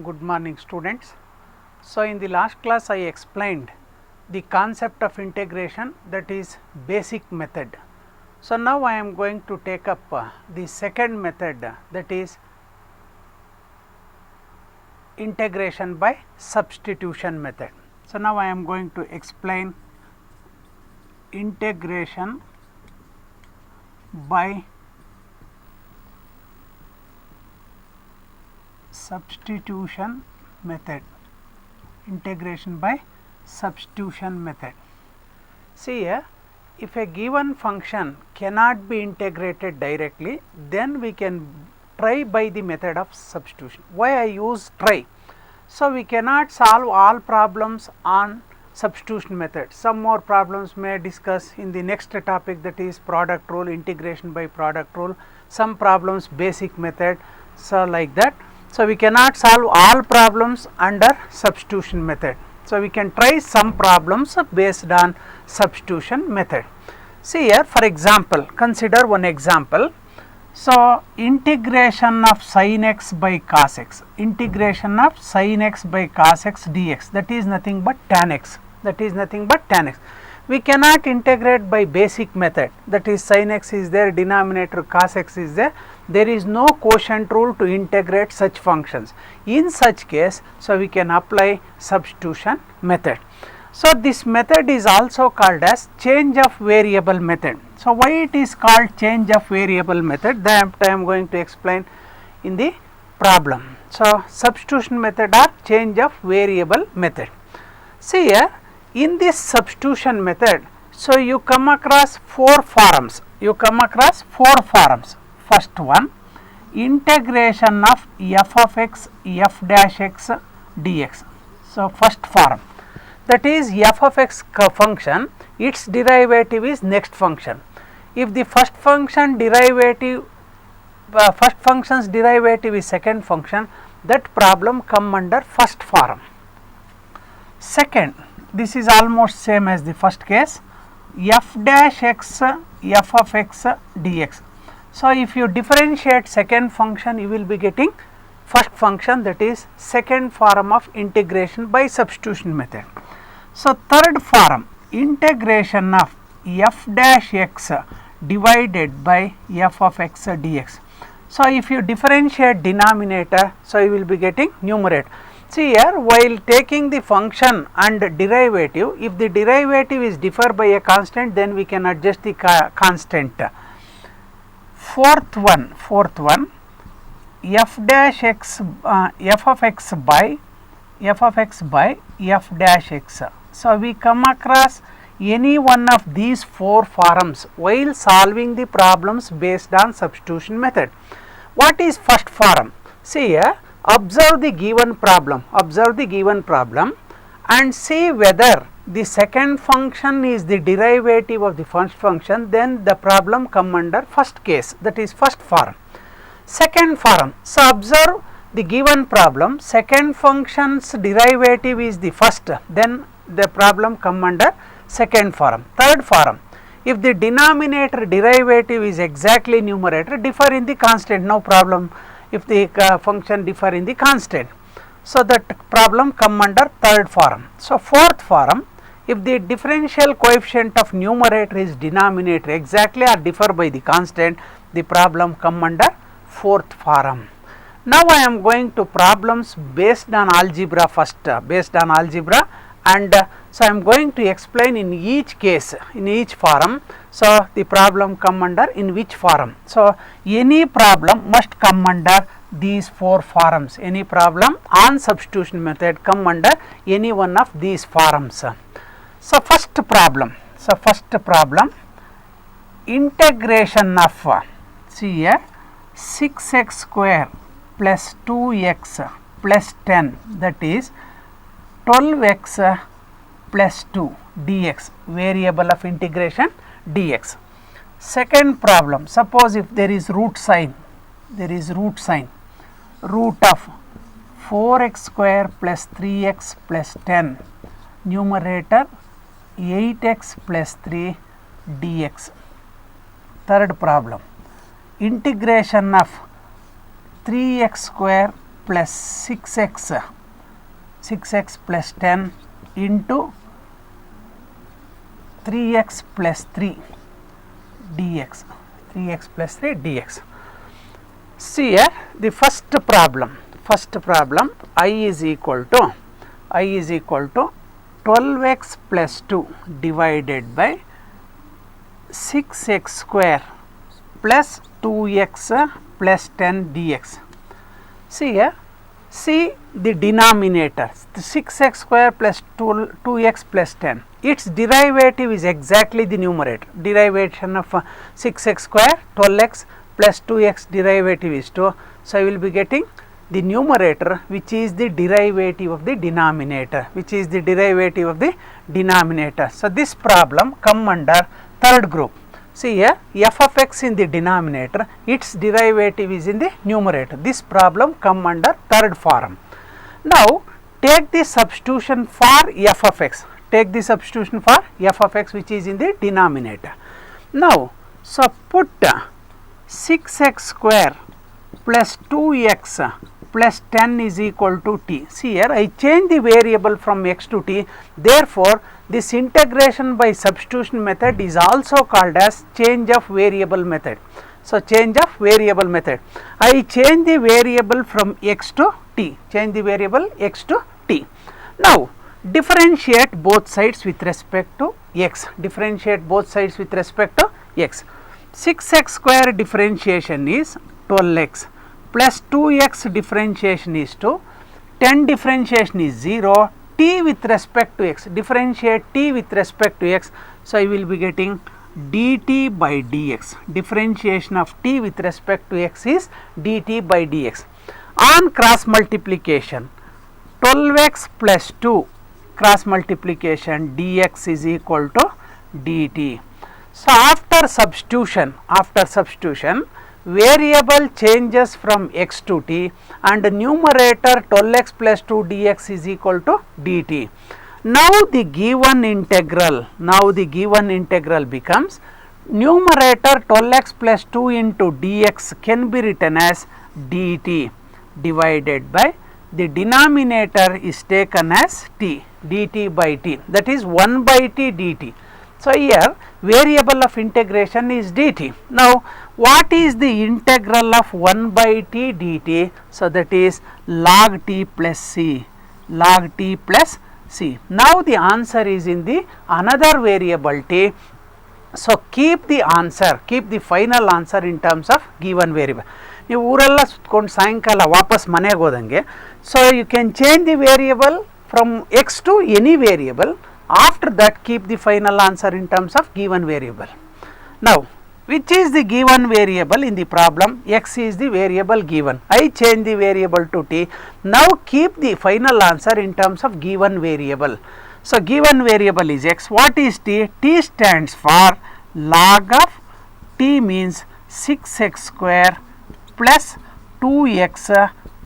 Good morning students. So, in the last class I explained the concept of integration, that is basic method. So, now I am going to take up the second method, that is integration by substitution method. So, now I am going to explain integration by substitution method. Integration by substitution method. See here, if a given function cannot be integrated directly, then we can try by the method of substitution. Why I use try? So, we cannot solve all problems on substitution method. Some more problems may discuss in the next topic, that is product rule, integration by product rule, some problems basic method, so like that. So, we cannot solve all problems under substitution method. So, we can try some problems based on substitution method. See here, for example, consider one example. So, integration of sin x by cos x, integration of sin x by cos x dx, that is nothing but tan x, that is nothing but tan x. We cannot integrate by basic method, that is sin x is there, denominator cos x is there. There is no quotient rule to integrate such functions. In such case, so we can apply substitution method. So, this method is also called as change of variable method. So, why it is called change of variable method, that I am going to explain in the problem. So, substitution method or change of variable method. See here, in this substitution method, so you come across four forms. First one, integration of f of x f dash x dx. So, first form, that is f of x function, its derivative is next function. If the first function's derivative is second function, that problem come under first form. Second, this is almost same as the first case, f dash x f of x dx. So, if you differentiate second function, you will be getting first function, that is second form of integration by substitution method. So, third form, integration of f dash x divided by f of x dx. So, if you differentiate denominator, so you will be getting numerator. See here, while taking the function and derivative, if the derivative is differ by a constant, then we can adjust the constant. Fourth one, f dash x f of x by f dash x. So, we come across any one of these four forms while solving the problems based on substitution method. What is first form? See here, observe the given problem and see whether the second function is the derivative of the first function, then the problem come under first case, that is first form. Second form, so observe the given problem, second function's derivative is the first, then the problem come under second form. Third form, if the denominator derivative is exactly numerator, differ in the constant, no problem if the function differ in the constant. So, that problem come under third form. So, fourth form, if the differential coefficient of numerator is denominator exactly or differ by the constant, the problem come under fourth form. Now, I am going to problems based on algebra first, and so I am going to explain in each case, in each form. So, the problem come under in which form. So, any problem must come under these four forms, any problem on substitution method come under any one of these forms. So, first problem, integration of, see here, 6x square plus 2x plus 10, that is 12x plus 2 dx, variable of integration dx. Second problem, suppose if there is root sign, root of 4x square plus 3x plus 10, numerator 8x plus 3 dx. Third problem, integration of 3x square plus 6x plus 10 into 3x plus 3 dx. 3x plus 3 dx. See here the first problem I is equal to 12x plus 2 divided by 6x square plus 2x plus 10 dx. See here, see the denominator, the 6x square plus 2x plus 10, its derivative is exactly the numerator. Derivation of 6x square 12x plus 2x derivative is 2. So, I will be getting the numerator which is the derivative of the denominator, So, this problem come under third group. See here, f of x in the denominator, its derivative is in the numerator. This problem come under third form. Now, take the substitution for f of x. Which is in the denominator. Now, so put 6x square plus 2x plus 10 is equal to t. See here, I change the variable from x to t. Therefore, this integration by substitution method is also called as change of variable method. So, change of variable method. I change the variable from x to t. Now, differentiate both sides with respect to x. 6x square differentiation is 12x plus 2x differentiation is 2, 10 differentiation is 0, t with respect to x, differentiate t with respect to x. So, I will be getting dt by dx, differentiation of t with respect to x is dt by dx. On cross multiplication, 12x plus 2 cross multiplication dx is equal to dt. So, after substitution, variable changes from x to t and numerator 12x plus 2 dx is equal to dt. Now, the given integral becomes numerator 12x plus 2 into dx can be written as dt divided by the denominator is taken as t, dt by t, that is 1 by t dt. So, here variable of integration is dt. Now, what is the integral of 1 by t dt? So, that is log t plus c. Now, the answer is in the another variable t. So, keep the final answer in terms of given variable. ನೀವು ಊರೆಲ್ಲ ಸುತ್ಕೊಂಡು ಸಾಯಂಕಾಲ ವಾಪಸ್ ಮನೆಗೆ ಹೋದಂಗೆ, so you can change the variable from x to any variable. After that, keep the final answer in terms of given variable. Now, which is the given variable in the problem? X is the variable given. I change the variable to t. Now, keep the final answer in terms of given variable. So, given variable is x. What is t? T stands for log of t means 6x square plus 2x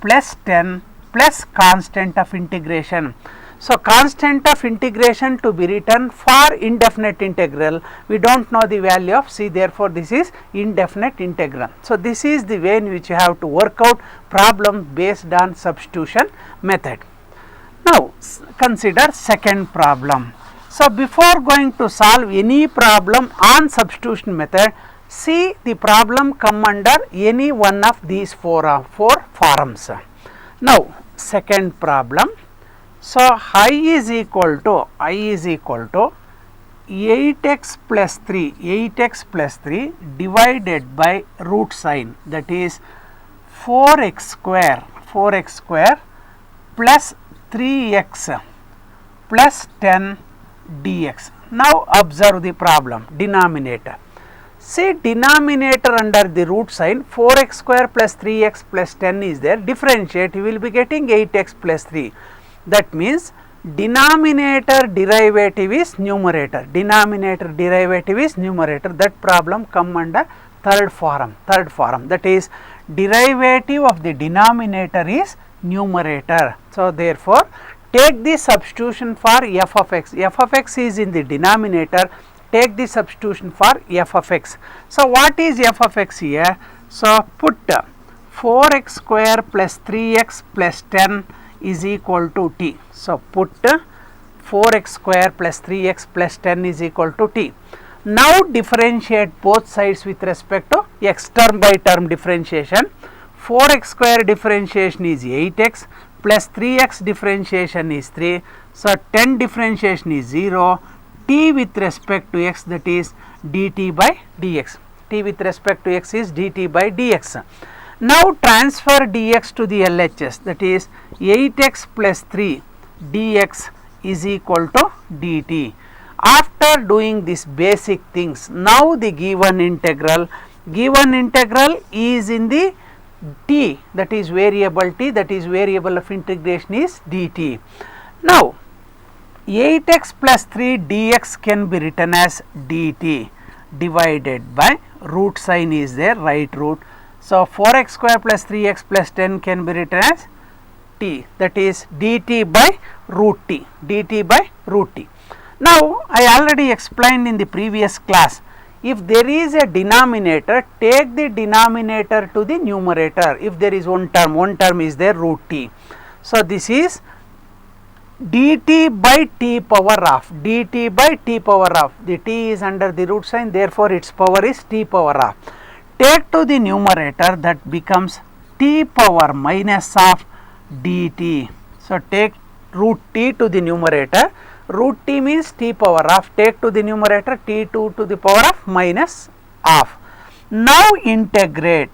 plus 10 plus constant of integration. So, constant of integration to be written for indefinite integral, we do not know the value of c, therefore, this is indefinite integral. So, this is the way in which you have to work out problem based on substitution method. Now, consider second problem. So, before going to solve any problem on substitution method, see the problem come under any one of these four forms. Now, second problem. So, I is equal to 8x plus 3 divided by root sign, that is 4x square plus 3x plus 10 dx. Now, observe the problem denominator. See, denominator under the root sign 4x square plus 3x plus 10 is there, differentiate, you will be getting 8x plus 3. That means denominator derivative is numerator. That problem come under third form. That is derivative of the denominator is numerator. So, therefore, take the substitution for f of x. F of x is in the denominator. Take the substitution for f of x. So, what is f of x here? So, put 4x square plus 3x plus 10 is equal to t. So, put 4x square plus 3x plus 10 is equal to t. Now, differentiate both sides with respect to x term by term differentiation. 4x square differentiation is 8x plus 3x differentiation is 3. So, 10 differentiation is 0, t with respect to x, that is dt by dx. T with respect to x is dt by dx. Now, transfer dx to the LHS, that is 8x plus 3 dx is equal to dt. After doing these basic things, now the given integral is in the t, that is variable t, that is variable of integration is dt. Now, 8x plus 3 dx can be written as dt divided by root sign is there, right root. So, 4x square plus 3x plus 10 can be written as t, that is dt by root t, dt by root t. Now, I already explained in the previous class, if there is a denominator, take the denominator to the numerator. If there is one term is there, root t. So, this is dt by t power of, dt by t power of, the t is under the root sign, therefore, its power is t power of. Take to the numerator, that becomes t power minus of dt. So, take root t to the numerator, root t means t power of, take to the numerator t2 to the power of minus of. Now, integrate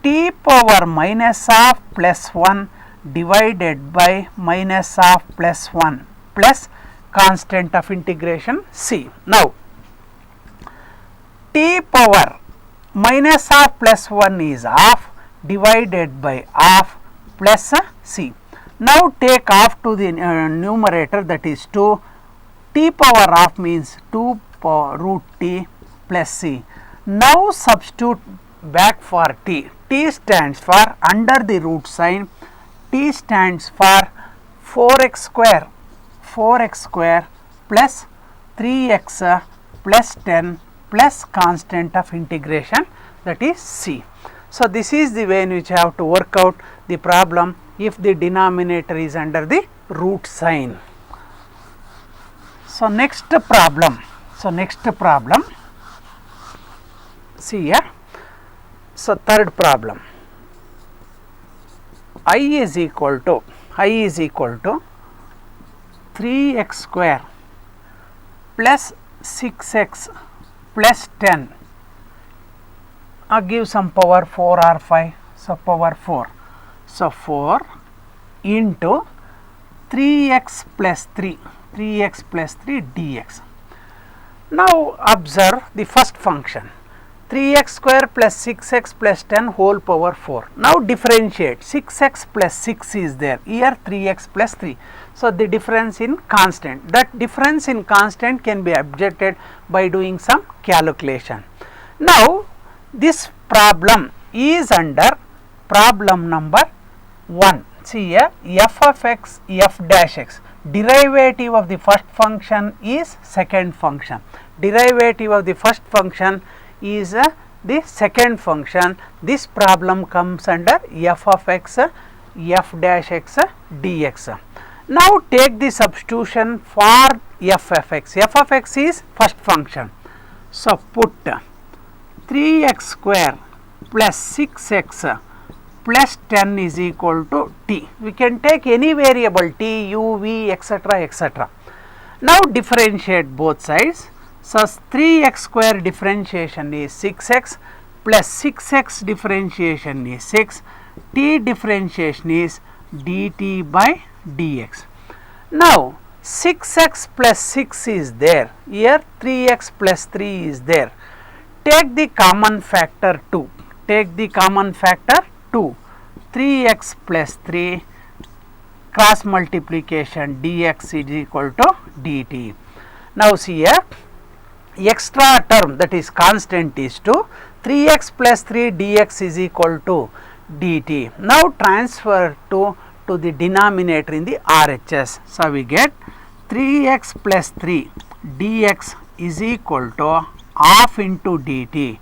t power minus of plus 1 divided by minus of plus 1 plus constant of integration c. Now, t power minus of plus 1 is half divided by half plus c. Now, take half to the numerator, that is 2, t power half means 2 root t plus c. Now, substitute back for t, t stands for under the root sign, t stands for 4x square plus 3x plus 10 plus constant of integration, that is c. So, this is the way in which I have to work out the problem if the denominator is under the root sign. So, next problem, see here. So, third problem, I is equal to 3x square plus 6x plus 10, give some power 4 or 5, so power 4. So, 4 into 3x plus 3 dx. Now, observe the first function, 3x square plus 6x plus 10 whole power 4. Now, differentiate, 6x plus 6 is there, here 3x plus 3. So, the difference in constant, that difference in constant can be objected by doing some calculation. Now, this problem is under problem number 1. See here, f of x, f dash x, derivative of the first function is second function, derivative of the first function is the second function. This problem comes under f of x, f dash x dx. Now, take the substitution for f of x. F of x is first function. So, put 3x square plus 6x plus 10 is equal to t. We can take any variable t, u, v, etc., etc. Now, differentiate both sides. So, 3x square differentiation is 6x plus 6x differentiation is 6, t differentiation is dt by dx. Now, 6x plus 6 is there, here 3x plus 3 is there. Take the common factor 2, 3x plus 3 cross multiplication dx is equal to dt. Now, see here, extra term, that is constant, is 2, 3x plus 3 dx is equal to dt. Now, transfer to the denominator in the RHS. So, we get 3x plus 3 dx is equal to half into dt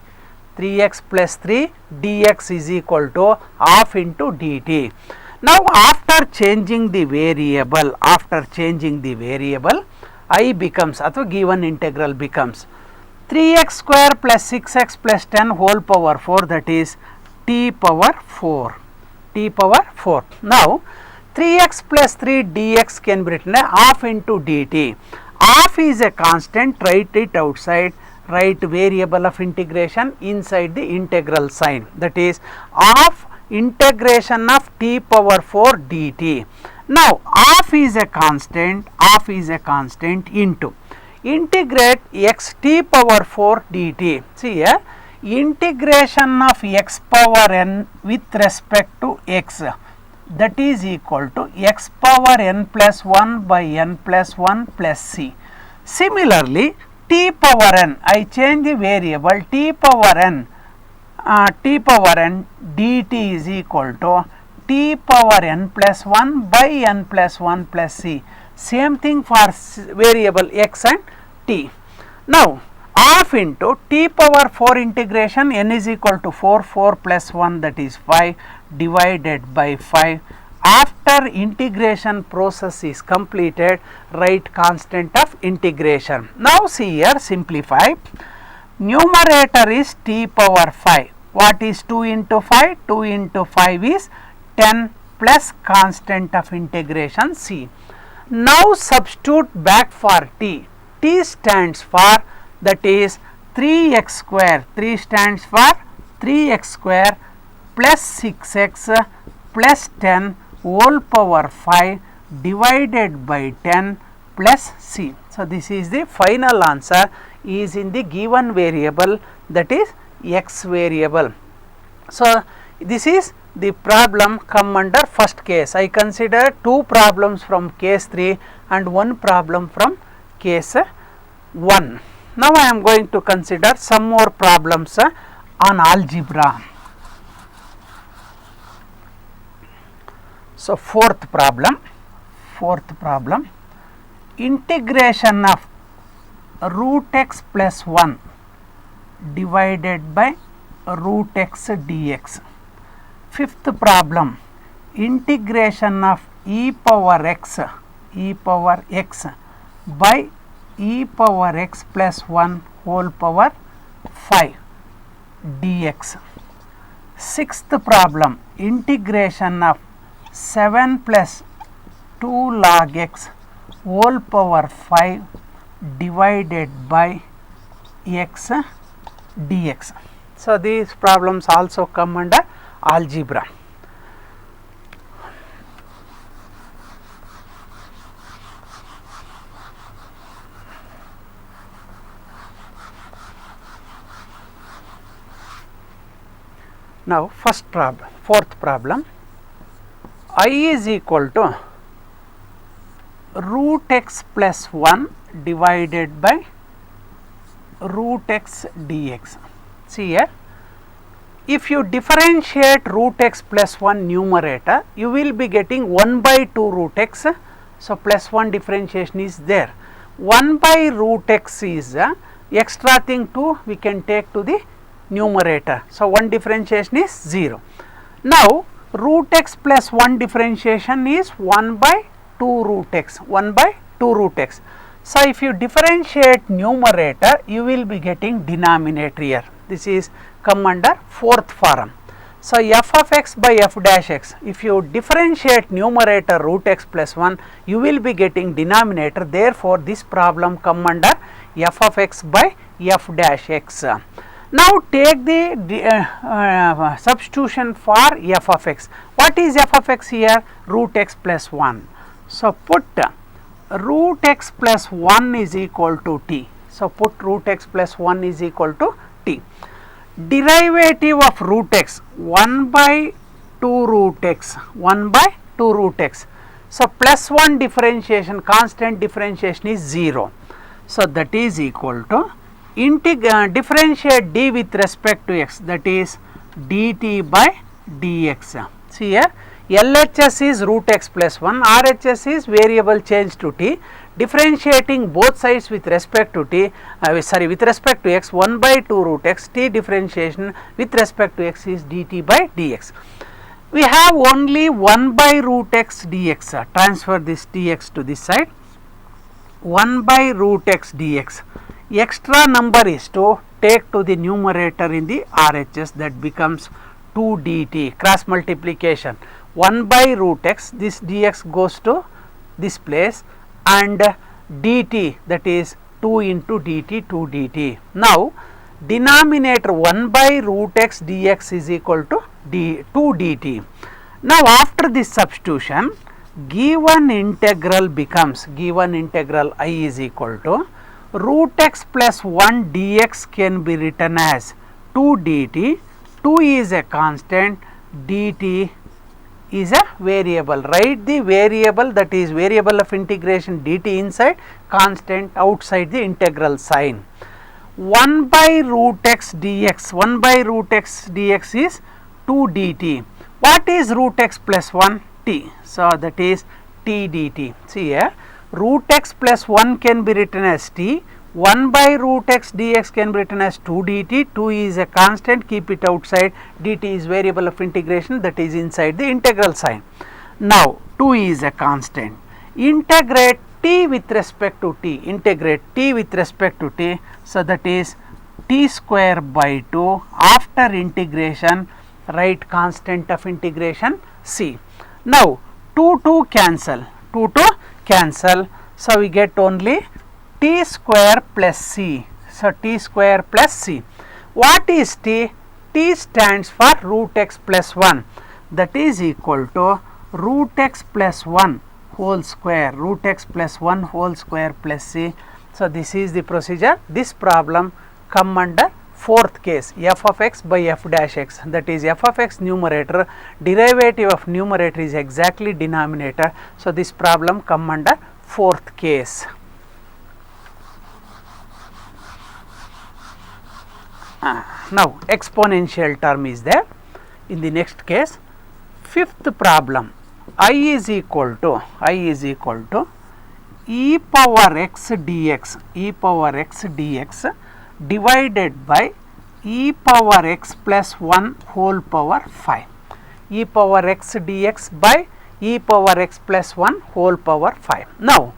3x plus 3 dx is equal to half into dt. Now after changing the variable, I becomes ಅಥವಾ given integral becomes 3x square plus 6x plus 10 whole power 4, that is t power 4. Now 3x plus 3 dx can be written as half into dt. Half is a constant, write it outside, write variable of integration inside the integral sign, that is half integration of t power 4 dt. Now half is a constant into integrate x t power 4 dt. See here, integration of x power n with respect to x, that is equal to x power n plus 1 by n plus 1 plus c. Similarly, t power n, I change the variable t power n dt is equal to t power n plus 1 by n plus 1 plus c. Same thing for variable x and t. Now half into t power 4 integration n is equal to 4 plus 1, that is 5 divided by 5. After integration process is completed, write constant of integration. Now see here, simplify. Numerator is t power 5. What is 2 into 5? 2 into 5 is 10 plus constant of integration c. Now substitute back for t. T stands for, that is 3x square. 3 stands for 3x square plus 6x plus 10 whole power 5 divided by 10 plus c. So this is the final answer is in the given variable, that is x variable. So this is the problem come under first case. I consider 2 problems from case 3 and 1 problem from case 1. Now I am going to consider some more problems on algebra. So fourth problem, integration of root x plus 1 divided by root x dx. Fifth problem, integration of e power x by e power x plus 1 whole power 5 dx. Sixth problem, integration of 7 plus 2 log x whole power 5 divided by x dx. So these problems also come under algebra. Now fourth problem, I is equal to root x plus 1 divided by root x dx. See here, if you differentiate root x plus 1 numerator, you will be getting 1 by 2 root x. So plus 1 differentiation is there. 1 by root x is extra thing 2 we can take to the numerator. So 1 differentiation is 0. Now root x plus 1 differentiation is 1 by 2 root x. So if you differentiate numerator, you will be getting denominator here. This is come under fourth form. So f of x by f dash x, if you differentiate numerator root x plus 1, you will be getting denominator. Therefore this problem come under f of x by f dash x. Now take the substitution for f of x. What is f of x here? Root x plus 1. So put root x plus 1 is equal to t. So put root x plus 1 is equal to t. Derivative of root x 1 by 2 root x. So plus 1 differentiation, constant differentiation is 0. So that is equal to differentiate d with respect to x, that is dt by dx. See here, LHS is root x plus 1, RHS is variable change to t, differentiating both sides with respect to t, with respect to x, 1 by 2 root x, t differentiation with respect to x is dt by dx. We have only 1 by root x dx, transfer this dx to this side, 1 by root x dx. Extra number is to take to the numerator in the RHS, that becomes 2 dt, cross multiplication, 1 by root x, this dx goes to this place, and dt, that is 2 into dt, 2 dt. Now denominator 1 by root x dx is equal to 2 dt. Now after this substitution, given integral becomes, given integral I is equal to root x plus 1 dx can be written as 2 dt, 2 is a constant, dt is a variable. Write the variable, that is variable of integration dt inside, constant outside the integral sign. 1 by root x dx, 1 by root x dx is 2 dt. What is root x plus 1? T. So that is t dt. See here, root x plus 1 can be written as t, 1 by root x dx can be written as 2 dt, 2 is a constant, keep it outside, dt is variable of integration, that is inside the integral sign. Now 2 is a constant, integrate t with respect to t, integrate t with respect to t, so that is t square by 2, after integration write constant of integration c. Now 2 cancel, 2 cancel, so we get only t square plus c. So t square plus c. What is t? T stands for root x plus 1, that is equal to root x plus 1 whole square, root x plus 1 whole square plus c. So this is the procedure. This problem come under fourth case, f of x by f dash x, that is f of x numerator, derivative of numerator is exactly denominator. So this problem come under fourth case. Now exponential term is there in the next case. Fifth problem, I is equal to e power x dx, e power x dx divided by e power x plus 1 whole power 5, e power x dx by e power x plus 1 whole power 5. Now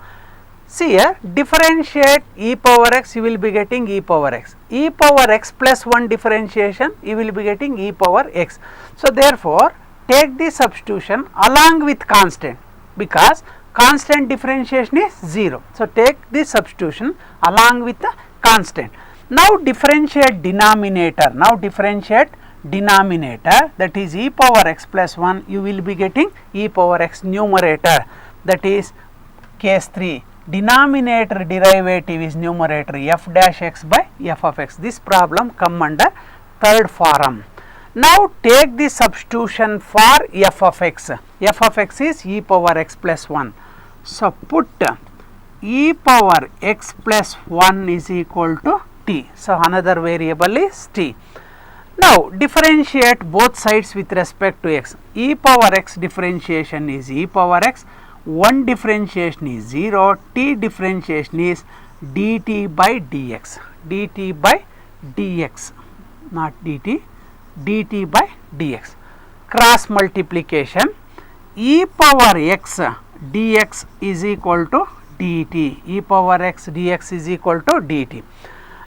see here, differentiate e power x, you will be getting e power x, e power x plus 1 differentiation, you will be getting e power x. So therefore take the substitution along with constant, because constant differentiation is 0. So take the substitution along with the constant. Now differentiate denominator, that is e power x plus 1, you will be getting e power x numerator, that is case 3. Denominator derivative is numerator, f dash x by f of x. This problem come under third form. Now take the substitution for f of x. F of x is e power x plus 1. So put e power x plus 1 is equal to t. So another variable is t. Now differentiate both sides with respect to x. E power x differentiation is e power x, 1 differentiation is 0, t differentiation is dt by dx, dt by dx, not dt, dt by dx. Cross multiplication, e power x dx is equal to dt, e power x dx is equal to dt.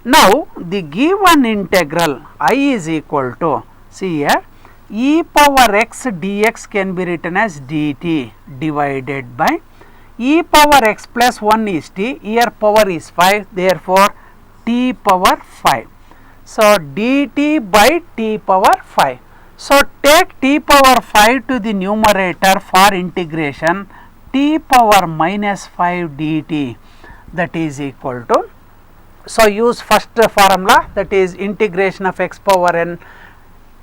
Now the given integral I is equal to, see here, e power x dx can be written as dt divided by e power x plus 1 is t, here power is 5, therefore t power 5. So dt by t power 5. So take t power 5 to the numerator for integration, t power minus 5 dt, that is equal to, so use first formula, that is integration of x power n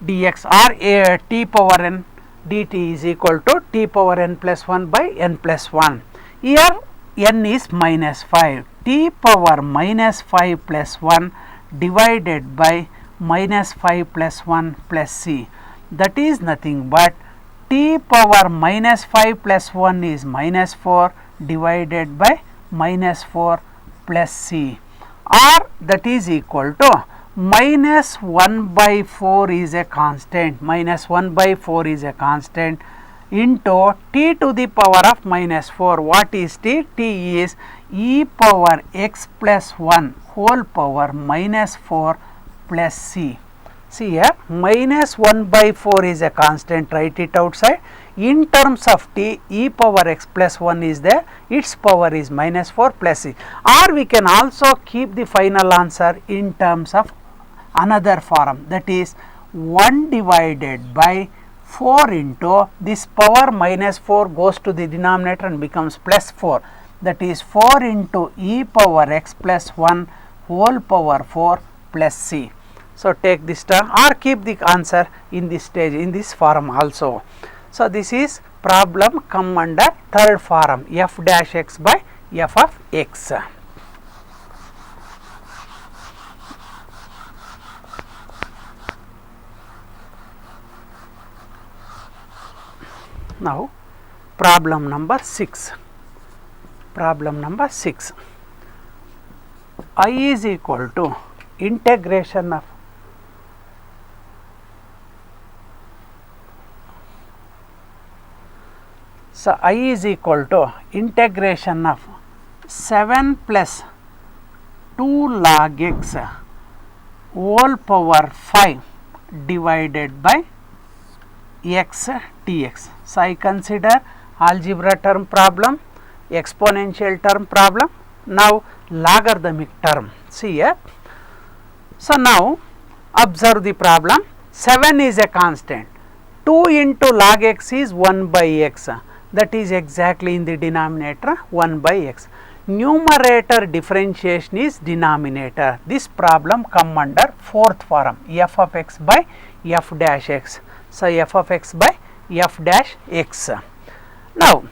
dx, or t power n dt is equal to t power n plus 1 by n plus 1. Here n is minus 5, t power minus 5 plus 1 divided by minus 5 plus 1 plus c, that is nothing but t power minus 5 plus 1 is minus 4 divided by minus 4 plus c, or that is equal to minus 1 by 4 is a constant, minus 1 by 4 is a constant into t to the power of minus 4. What is t? T is e power x plus 1 whole power minus 4 plus c. See here, minus 1 by 4 is a constant, write it outside. In terms of t, e power x plus 1 is there, its power is minus 4 plus c. Or we can also keep the final answer in terms of another form, that is 1 divided by 4 into this power minus 4 goes to the denominator and becomes plus 4, that is 4 into e power x plus 1 whole power 4 plus c. So, take this term or keep the answer in this stage, in this form also. So, this is problem come under third form, f dash x by f of x. Now, problem number 6. Problem number 6. I is equal to integration of I is equal to integration of 7 plus 2 log x whole power 5 divided by x dx. So, I consider algebra term problem, exponential term problem, now logarithmic term. See here. So, now observe the problem. 7 is a constant, 2 into log x is 1 by x, that is exactly in the denominator 1 by x. Numerator differentiation is denominator. This problem come under fourth form, f of x by f dash x. So, f of x by f dash x. Now,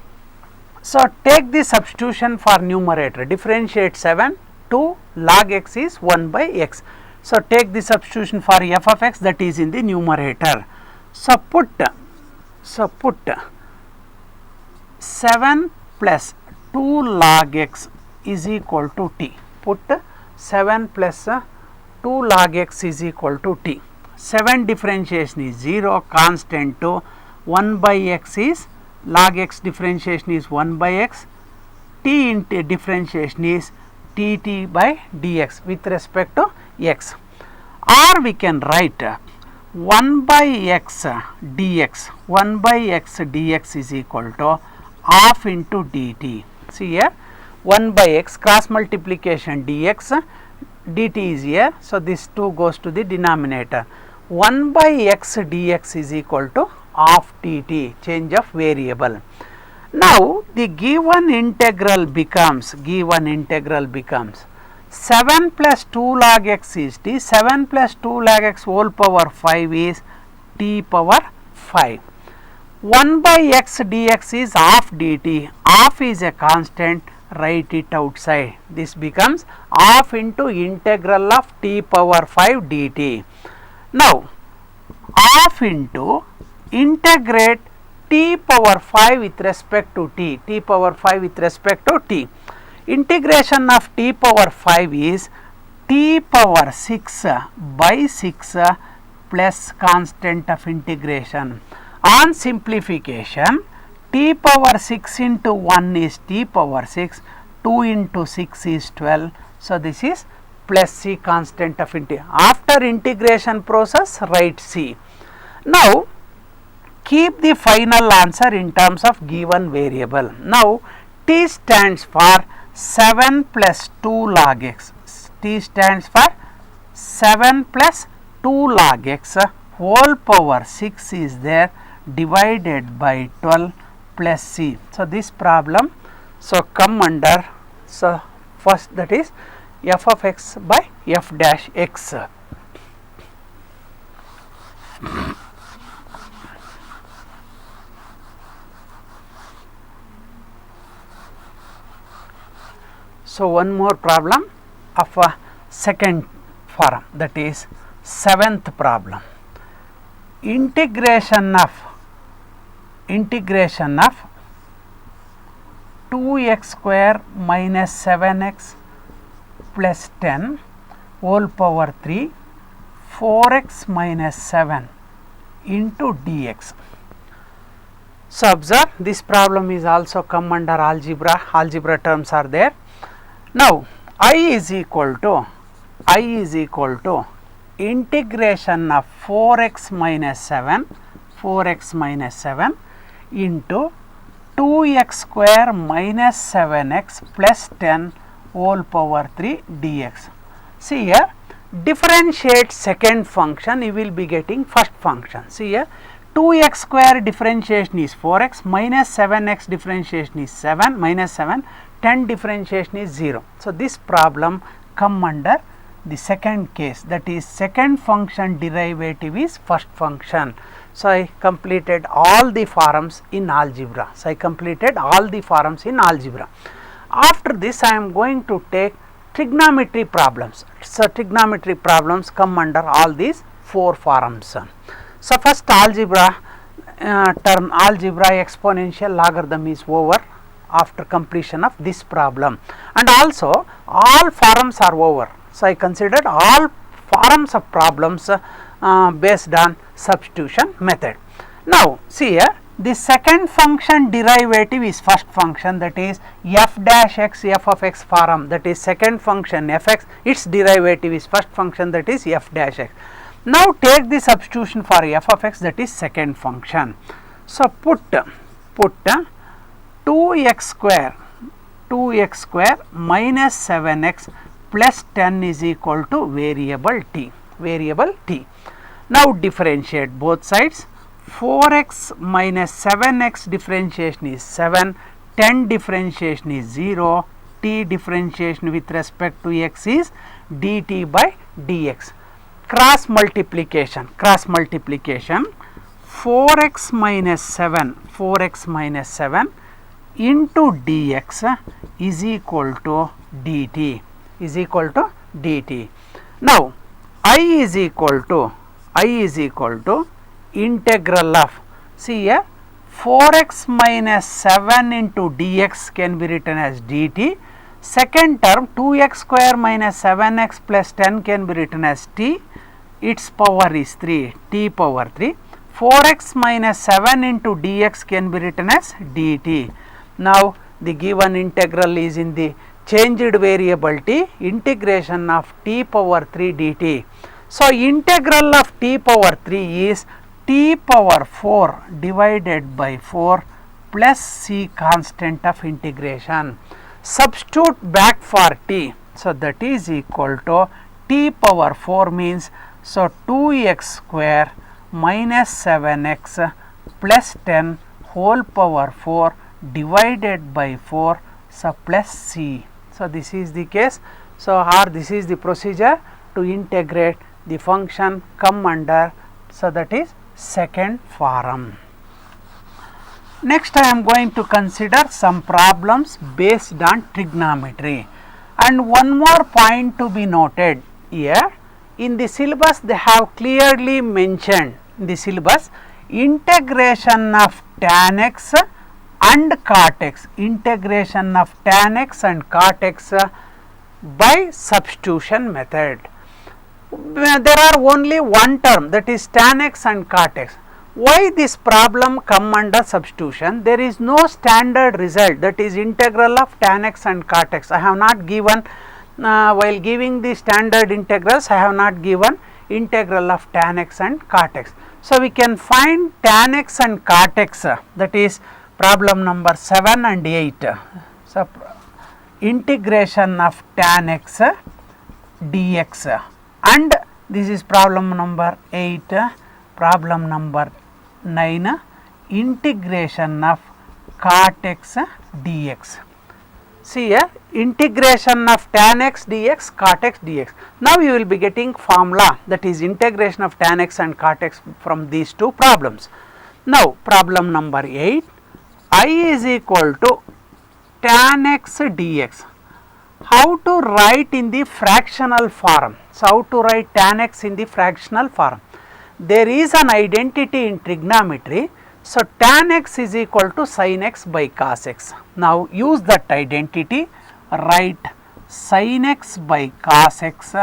so take the substitution for numerator, differentiate 7, 2 log x is 1 by x. So, take the substitution for f of x, that is in the numerator. So, put 7 plus 2 log x is equal to t. Put 7 plus 2 log x is equal to t. 7 differentiation is 0, constant to 1 by x is log x differentiation is 1 by x, t into differentiation is dt by dx with respect to x. Or we can write 1 by x dx, 1 by x dx is equal to half into dt. See here, 1 by x cross multiplication dx, dt is here. So, this 2 goes to the denominator. 1 by x dx is equal to half dt, change of variable. Now, the given integral becomes 7 plus 2 log x is t, 7 plus 2 log x whole power 5 is t power 5. 1 by x dx is half dt, half is a constant, write it outside. This becomes half into integral of t power 5 dt. Now, half into integrate t power 5 with respect to t, t power 5 with respect to t. Integration of t power 5 is t power 6 by 6 plus constant of integration. On simplification, t power 6 into 1 is t power 6, 2 into 6 is 12. So, this is plus c constant of integration. After integration process, write c. Now, keep the final answer in terms of given variable. Now, t stands for 7 plus 2 log x, t stands for 7 plus 2 log x whole power 6 is there divided by 12 plus c. So, this problem come under, so first that is f of x by f dash x. So, one more problem of a second form, that is seventh problem. Integration of 2 2x square minus 7x plus 10 whole power 3 4x minus 7 into dx. So observe, this problem is also come under algebra terms are there. Now I is equal to integration of 4x minus 7 into 2x square minus 7x plus 10 whole power 3 dx. See here, differentiate second function, you will be getting first function. See here, 2x square differentiation is 4x, minus 7x differentiation is 7, minus 7, 10 differentiation is 0. So this problem come under the second case, that is second function derivative is first function. So I completed all the forms in algebra. After this I am going to take trigonometry problems. So trigonometry problems come under all these 4 forms. So first algebra exponential logarithm is over after completion of this problem, and also all forms are over. So I considered all forms of problems based on substitution method. Now see here, the second function derivative is first function, that is f dash x, f of x form, that is second function fx, its derivative is first function, that is f dash x. Now take the substitution for f of x, that is second function. So put 2x square minus 7x plus 10 is equal to variable t. Now differentiate both sides. 4x minus 7x differentiation is 7, 10 differentiation is 0, t differentiation with respect to x is dt by dx. Cross multiplication, 4x minus 7 into dx is equal to dt. Now I is equal to integral of, see here, 4x minus 7 into dx can be written as dt. Second term 2x square minus 7x plus 10 can be written as t, its power is 3, t power 3. 4x minus 7 into dx can be written as dt. Now the given integral is in the changed variable t, integration of t power 3 dt. So integral of t power 3 is t power 4 divided by 4 plus c constant of integration. Substitute back for t, so that is equal to t power 4 means, so 2x square minus 7x plus 10 whole power 4 divided by 4, so plus c. So this is the case. So or this is the procedure to integrate the function come under, so that is second form. Next I am going to consider some problems based on trigonometry, and one more point to be noted here. In the syllabus they have clearly mentioned, in the syllabus, integration of tan x and cot x, by substitution method. There are only one term, that is tan x and cot x. Why this problem come under substitution? There is no standard result, that is integral of tan x and cot x. I have not given, while giving the standard integrals, I have not given integral of tan x and cot x. So we can find tan x and cot x, that is problem number 7 and 8. So integration of tan x dx, and this is problem number 8, problem number 9, integration of cot x dx. See here, integration of tan x dx, cot x dx. Now you will be getting formula, that is integration of tan x and cot x from these two problems. Now problem number 8, I is equal to tan x dx. How to write in the fractional form? So how to write tan x in the fractional form? There is an identity in trigonometry, So, tan x is equal to sin x by cos x. Now, use that identity, write sin x by cos x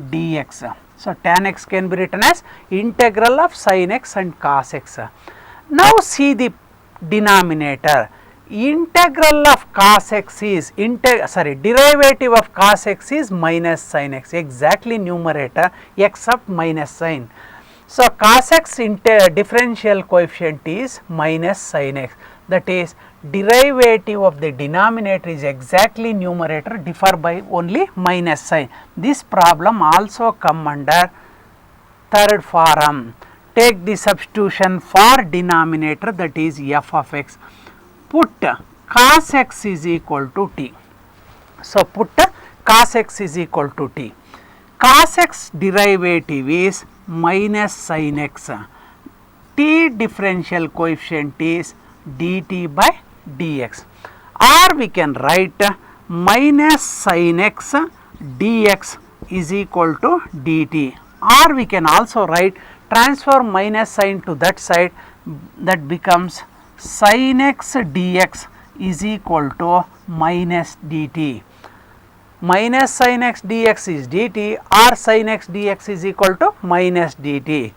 dx. So, tan x can be written as integral of sin x and cos x. Now, see the denominator. Integral of cos x is derivative of cos x is minus sin x, exactly numerator except minus sign. So, cos x differential coefficient is minus sin x, that is derivative of the denominator is exactly numerator, differ by only minus sign. This problem also come under third form. Take the substitution for denominator, that is f of x. Put cos x is equal to t. So, put cos x is equal to t. Cos x derivative is minus sin x. T differential coefficient is dt by dx. Or we can write minus sin x dx is equal to dt. Or we can also write transfer minus sign to that side, that becomes sin x dx is equal to minus dt. Minus sin x dx is dt, or sin x dx is equal to minus dt.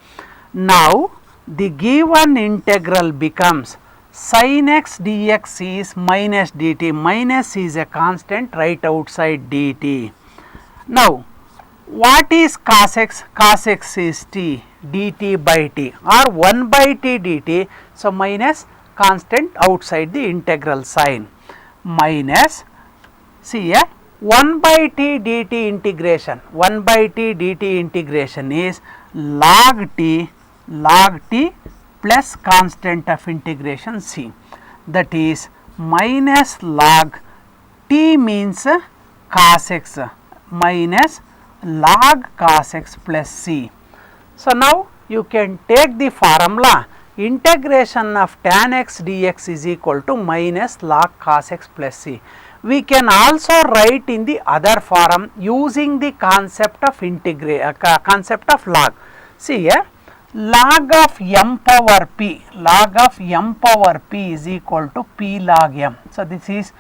Now, the given integral becomes sin x dx is minus dt, minus is a constant right outside dt. Now, what is cos x? Cos x is t, dt by t, or 1 by t dt. So, minus constant outside the integral sign, minus, see here 1 by t dt integration, 1 by t dt integration is log t plus constant of integration c, that is minus log t means cos x minus log cos x plus c. So, now you can take the formula integration of tan x dx is equal to minus log cos x plus c. We can also write in the other form using the concept of concept of log. See here, log of m power p, log of m power p is equal to p log m. So, this is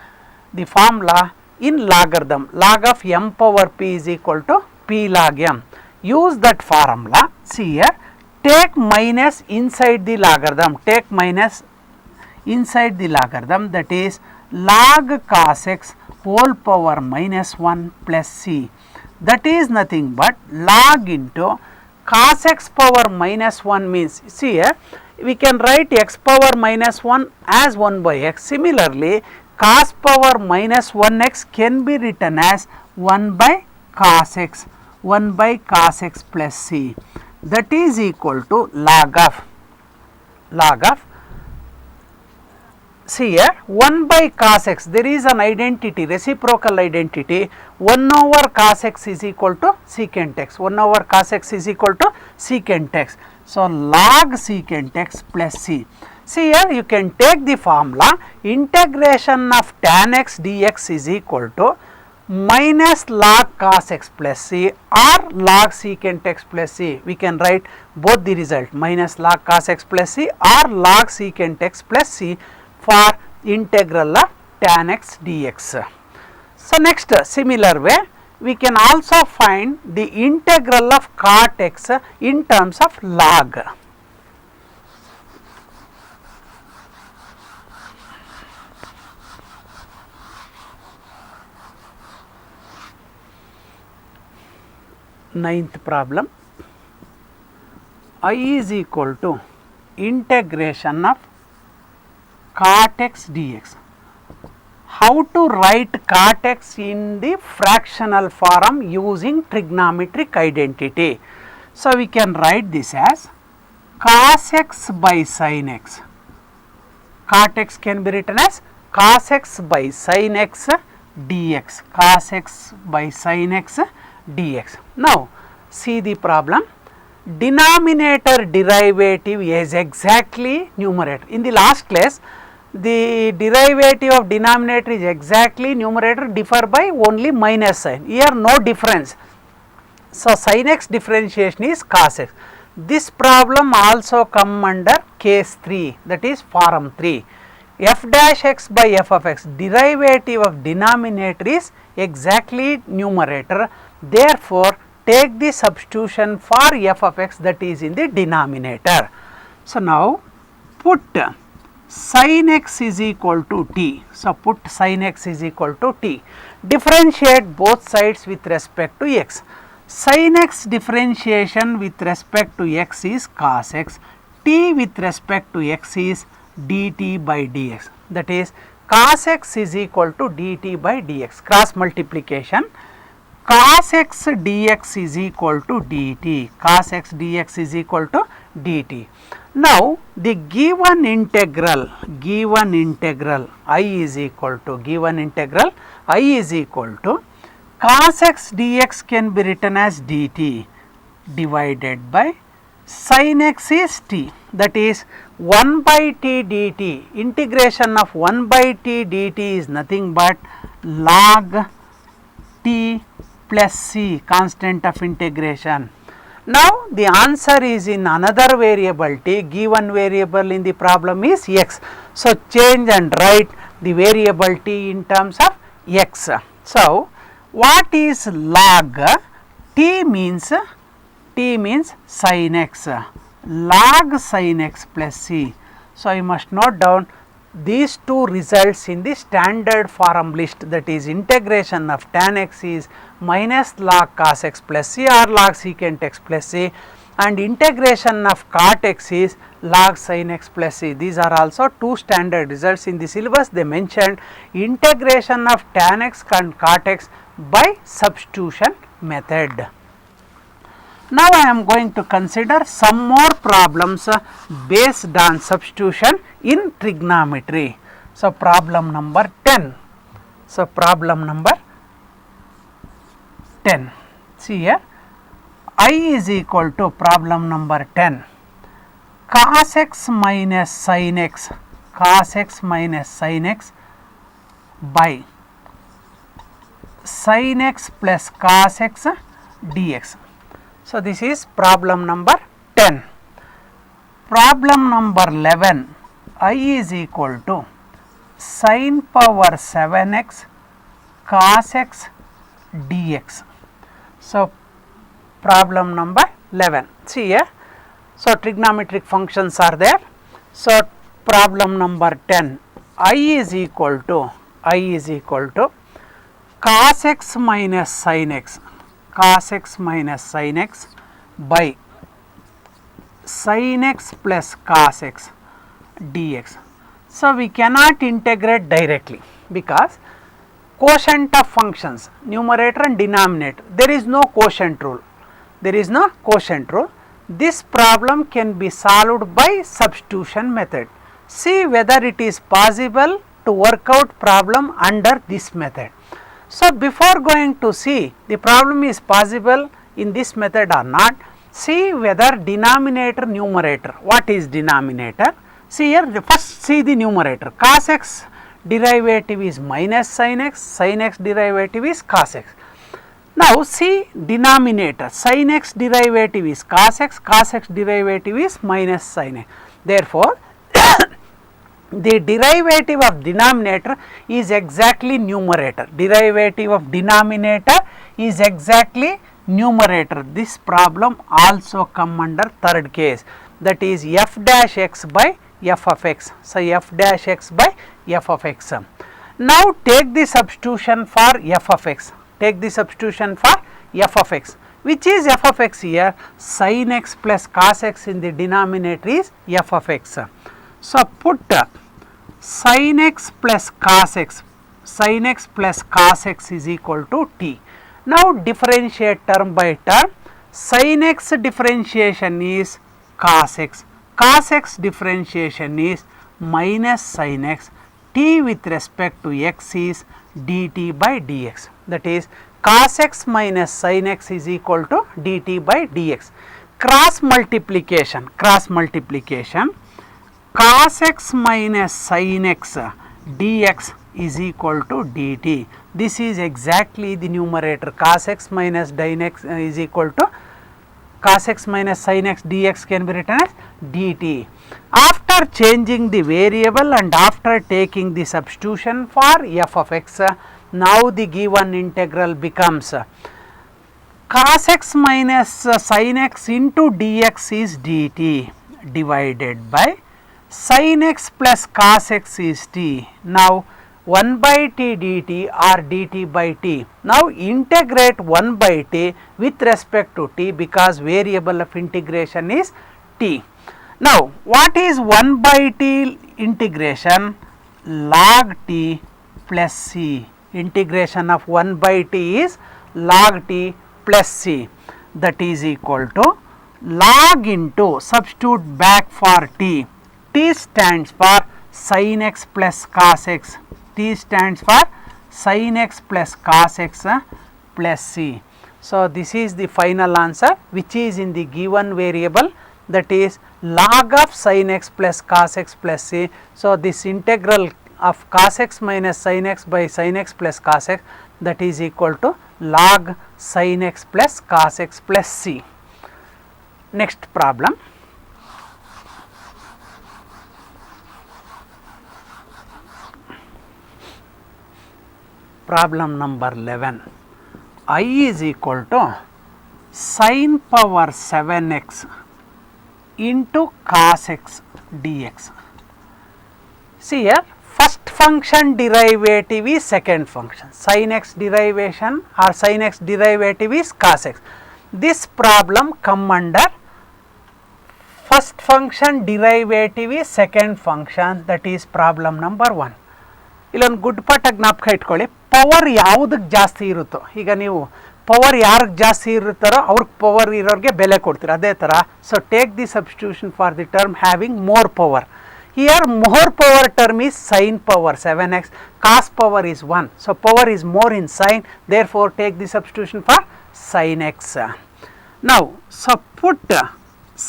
the formula in logarithm, log of m power p is equal to p log m. Use that formula. See here, take minus inside the logarithm, take minus inside the logarithm, that is log cos x whole power minus 1 plus c, that is nothing but log into cos x power minus 1 means, see here we can write x power minus 1 as 1 by x. Similarly, cos power minus 1x can be written as 1 by cos x, 1 by cos x plus c, that is equal to log of see here 1 by cos x, there is an identity, reciprocal identity, 1 over cos x is equal to secant x, 1 over cos x is equal to secant x. So, log secant x plus c. See here you can take the formula integration of tan x dx is equal to minus log cos x plus c or log secant x plus c. We can write both the result, minus log cos x plus c or log secant x plus c for integral of tan x dx. So, next similar way we can also find the integral of cot x in terms of log. Ninth problem, I is equal to integration of cot x dx. How to write cot x in the fractional form using trigonometric identity? So, we can write this as cos x by sin x. Cot x can be written as cos x by sin x dx, cos x by sin x dx. Now, see the problem. Denominator derivative is exactly numerator. In the last class, the derivative of denominator is exactly numerator, differ by only minus sign. Here no difference. So, sin x differentiation is cos x. This problem also come under case 3, that is form 3. F dash x by f of x, derivative of denominator is exactly numerator. Therefore, take the substitution for f of x that is in the denominator. So, now put sin x is equal to t. So, put sin x is equal to t. Differentiate both sides with respect to x. Sin x differentiation with respect to x is cos x, t with respect to x is dt by dx, that is cos x is equal to dt by dx. Cross multiplication, cos x dx is equal to dt, cos x dx is equal to dt. Now, the given integral I is equal to cos x dx can be written as dt divided by sin x is t, that is 1 by t dt. Integration of 1 by t dt is nothing but log t plus c, constant of integration. Now, the answer is in another variable t, given variable in the problem is x. So, change and write the variable t in terms of x. So, what is log? T means sin x, log sin x plus c. So, I must note down these two results in the standard form list, that is integration of tan x is minus log cos x plus c or log secant x plus c, and integration of cot x is log sin x plus c. These are also two standard results in the syllabus. They mentioned integration of tan x and cot x by substitution method. Now, I am going to consider some more problems based on substitution in trigonometry. So, problem number 10. So, problem number 10. See here, I is equal to problem number 10, cos x minus sin x by sin x plus cos x dx. So, this is problem number 10. Problem number 11, I is equal to sin power 7x cos x dx. So, problem number 11. See here. So, trigonometric functions are there. So, problem number 10, I is equal to cos x minus sin x by sin x plus cos x dx. So, we cannot integrate directly because quotient of functions, numerator and denominator, there is no quotient rule. This problem can be solved by substitution method. See whether it is possible to work out problem under this method. So, before going to see the problem is possible in this method or not, see whether denominator numerator. What is denominator? See here, first see the numerator. Cos x derivative is minus sin x derivative is cos x. Now, see denominator, sin x derivative is cos x derivative is minus sin x. Therefore, the derivative of denominator is exactly numerator. This problem also come under third case, that is f dash x by f of x. So, f dash x by f of x. Now, take the substitution for f of x. Which is f of x here? Sin x plus cos x in the denominator is f of x. So, put sin x plus cos x is equal to t. Now, differentiate term by term. Sin x differentiation is cos x differentiation is minus sin x, t with respect to x is dt by dx, that is cos x minus sin x is equal to dt by dx. Cross multiplication, cos x minus sin x dx is equal to dt. This is exactly the numerator. Cos x minus sin x is equal to cos x minus sin x dx can be written as dt. After changing the variable and after taking the substitution for f of x, now the given integral becomes cos x minus sin x into dx is dt divided by sin x plus cos x is t. Now 1 by t dt or dt by t. Now integrate 1 by t with respect to t because variable of integration is t. Now what is 1 by t integration? Log t plus c. Integration of 1 by t is log t plus c, that is equal to log into, substitute back for t. T stands for sin x plus cos x. T stands for sin x plus cos x plus c. So this is the final answer which is in the given variable, that is log of sin x plus cos x plus c. So this integral of cos x minus sin x by sin x plus cos x, that is equal to log sin x plus cos x plus c. Next problem. Problem number 11. I is equal to sin power 7x into cos x dx. See here, first function derivative is second function. Sin x derivation or sin x derivative is cos x. This problem come under first function derivative is second function, that is problem number 1. ಇಲ್ಲೊಂದು good ಪಾಠ ಜ್ಞಾಪಕ ಇಟ್ಕೊಳ್ಳಿ, power ಯಾವುದಕ್ಕೆ ಜಾಸ್ತಿ ಇರುತ್ತೋ, ಈಗ ನೀವು power ಯಾರಿಗೆ ಜಾಸ್ತಿ ಇರುತ್ತಾರೋ ಅವ್ರಿಗೆ ಪವರ್ ಇರೋರಿಗೆ ಬೆಲೆ ಕೊಡ್ತೀರ, ಅದೇ ಥರ. So take the substitution for the term having more power. Here more power term is sin power 7x, cos power is 1. So power is more in sin, therefore take the substitution for sin x. Now so put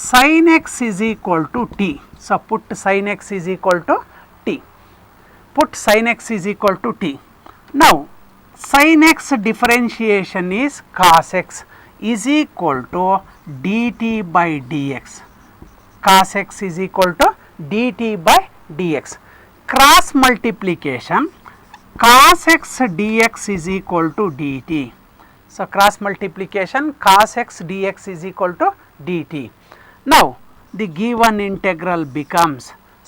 sin x is equal to t. So put sin x is equal to t. Put sin x is equal to t. Now sin x differentiation is cos x is equal to dt by dx. Cos x is equal to dt by dx. Cross multiplication cos x dx is equal to dt. So cross multiplication cos x dx is equal to dt. Now the given integral becomes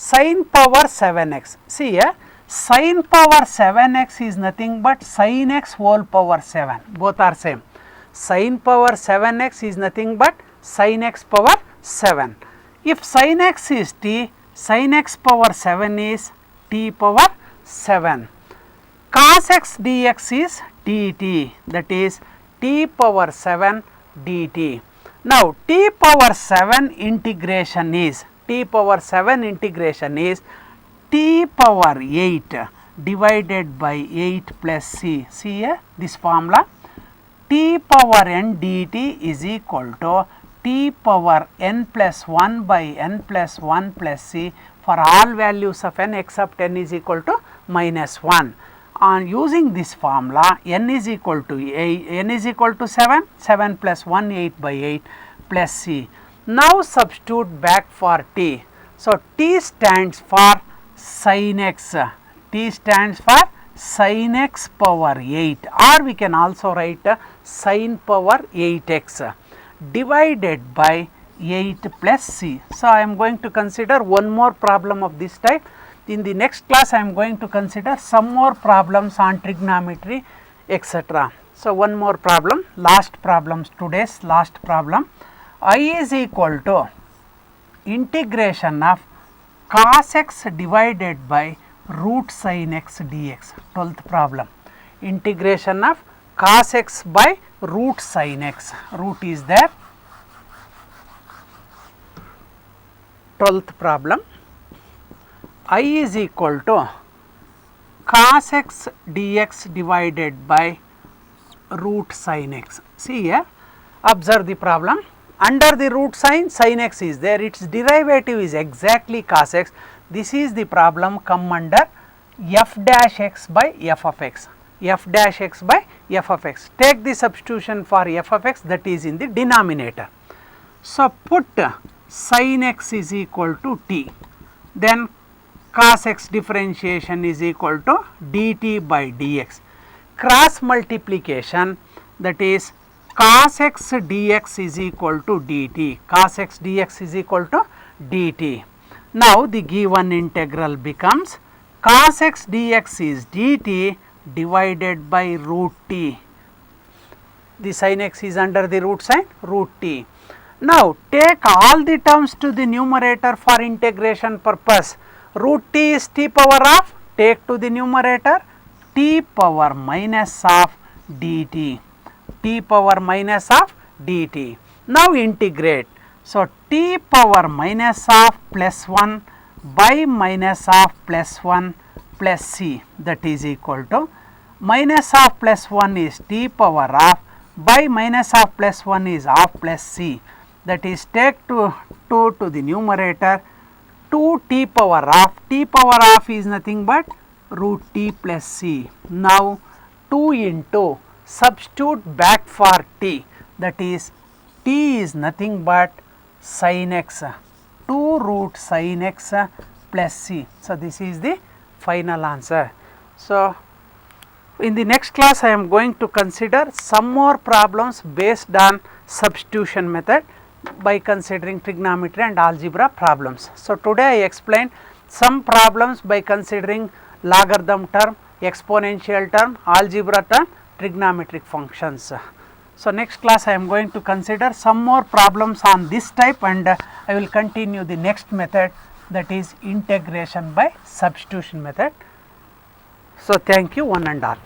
sin power 7x. See here, sin power 7x is nothing but sin x whole power 7. Both are same. Sin power 7x is nothing but sin x power 7. If sin x is t, sin x power 7 is t power 7. Cos x dx is dt, that is t power 7 dt. Now t power 7 integration is t power 8 divided by 8 plus c. See here this formula, t power n dt is equal to t power n plus 1 by n plus 1 plus c for all values of n except n is equal to minus 1. On using this formula, n is equal to 7, 7 plus 1 8 by 8 plus c. Now substitute back for t. So t stands for sin x, t stands for sin x power 8, or we can also write sin power 8x divided by 8 plus c. So I am going to consider one more problem of this type. In the next class I am going to consider some more problems on trigonometry, etc. So one more problem, last problem, today's last problem. I is equal to integration of cos x divided by root sin x dx. 12th problem, integration of cos x by root sin x. Root is there. 12th problem, I is equal to cos x dx divided by root sin x. See here, observe the problem. Under the root sign, sin x is there, its derivative is exactly cos x. This is the problem come under f dash x by f of x. F dash x by f of x. Take the substitution for f of x, that is in the denominator. So, put sin x is equal to t, then cos x differentiation is equal to dt by dx. Cross multiplication, that is cos x dx is equal to dt, cos x dx is equal to dt. Now, the given integral becomes cos x dx is dt divided by root t. The sin x is under the root sign root t. Now, take all the terms to the numerator for integration purpose. Root t is t power of, take to the numerator t power minus of dt, t power minus of dt. Now, integrate. So, t power minus of plus 1 by minus of plus 1 plus c, that is equal to minus of plus 1 is t power of by minus of plus 1 is of plus c, that is take 2 to the numerator, 2 t power of is nothing but root t plus c. Now, 2 into substitute back for t, that is t is nothing but sin x, 2 root sin x plus c. So, this is the final answer. So, in the next class I am going to consider some more problems based on substitution method by considering trigonometry and algebra problems. So, today I explained some problems by considering logarithm term, exponential term, algebra term, trigonometric functions. So, next class I am going to consider some more problems on this type, and I will continue the next method, that is integration by substitution method. So, thank you one and all.